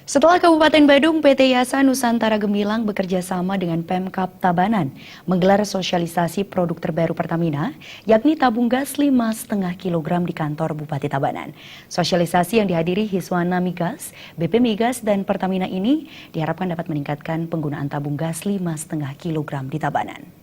Setelah Kabupaten Badung, PT Yasa Nusantara Gemilang bekerja sama dengan Pemkab Tabanan menggelar sosialisasi produk terbaru Pertamina, yakni tabung gas 5,5 kg di kantor Bupati Tabanan. Sosialisasi yang dihadiri Hiswana Migas, BP Migas, dan Pertamina ini diharapkan dapat meningkatkan penggunaan tabung gas 5,5 kg di Tabanan.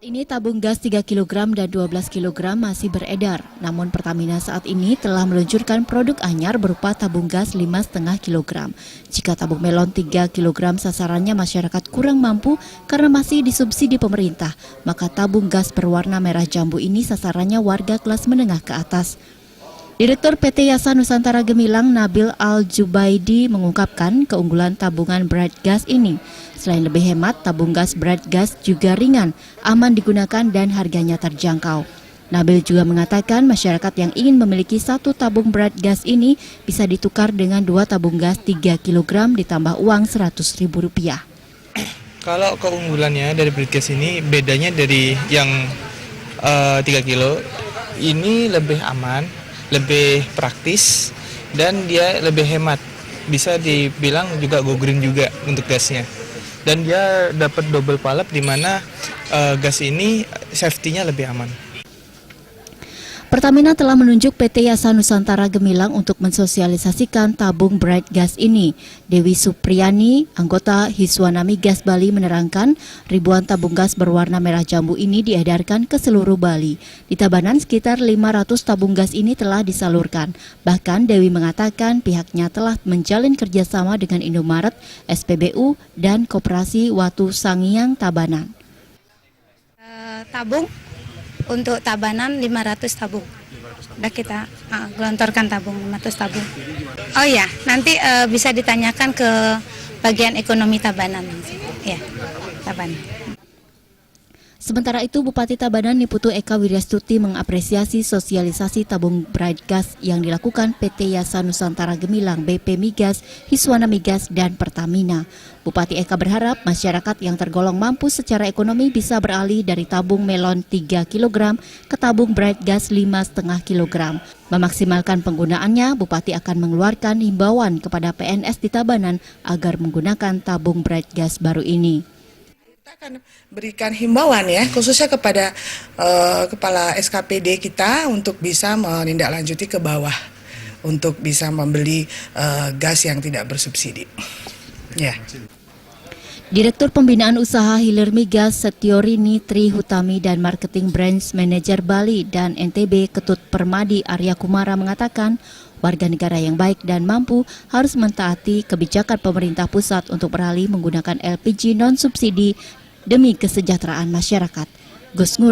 Ini tabung gas 3 kg dan 12 kg masih beredar. Namun Pertamina saat ini telah meluncurkan produk anyar berupa tabung gas 5,5 kg. Jika tabung melon 3 kg sasarannya masyarakat kurang mampu karena masih disubsidi pemerintah, maka tabung gas berwarna merah jambu ini sasarannya warga kelas menengah ke atas. Direktur PT Yasa Nusantara Gemilang Nabil Al-Jubaidi mengungkapkan keunggulan tabungan bright gas ini. Selain lebih hemat, tabung gas bright gas juga ringan, aman digunakan dan harganya terjangkau. Nabil juga mengatakan masyarakat yang ingin memiliki satu tabung bright gas ini bisa ditukar dengan 2 tabung gas 3 kg ditambah uang Rp100.000. Kalau keunggulannya dari bright gas ini bedanya dari yang 3 kilo, ini lebih aman, lebih praktis, dan dia lebih hemat. Bisa dibilang juga go green juga untuk gasnya. Dan dia dapat double palap di mana gas ini safety-nya lebih aman. Pertamina telah menunjuk PT Yasa Nusantara Gemilang untuk mensosialisasikan tabung bright gas ini. Dewi Supriyani, anggota Hiswana Migas Bali menerangkan ribuan tabung gas berwarna merah jambu ini diedarkan ke seluruh Bali. Di Tabanan sekitar 500 tabung gas ini telah disalurkan. Bahkan Dewi mengatakan pihaknya telah menjalin kerjasama dengan Indomaret, SPBU, dan Koperasi Watu Sangiang Tabanan. Tabung untuk Tabanan 500 tabung. Udah kita gelontorkan tabung 500 tabung. Oh ya, nanti bisa ditanyakan ke bagian ekonomi Tabanan. Ya, Tabanan. Sementara itu, Bupati Tabanan Niputu Eka Wiryastuti mengapresiasi sosialisasi tabung bright gas yang dilakukan PT Yasa Nusantara Gemilang, BP Migas, Hiswana Migas, dan Pertamina. Bupati Eka berharap masyarakat yang tergolong mampu secara ekonomi bisa beralih dari tabung melon 3 kg ke tabung bright gas 5,5 kg. Memaksimalkan penggunaannya, Bupati akan mengeluarkan himbauan kepada PNS di Tabanan agar menggunakan tabung bright gas baru ini. Kita akan berikan himbauan ya, khususnya kepada kepala SKPD kita untuk bisa menindaklanjuti ke bawah untuk bisa membeli gas yang tidak bersubsidi. Ya. Direktur Pembinaan Usaha Hilir Migas Setiorini Tri Hutami dan Marketing Branch Manager Bali dan NTB Ketut Permadi Arya Kumara mengatakan warga negara yang baik dan mampu harus mentaati kebijakan pemerintah pusat untuk beralih menggunakan LPG non-subsidi demi kesejahteraan masyarakat. Gus Ngur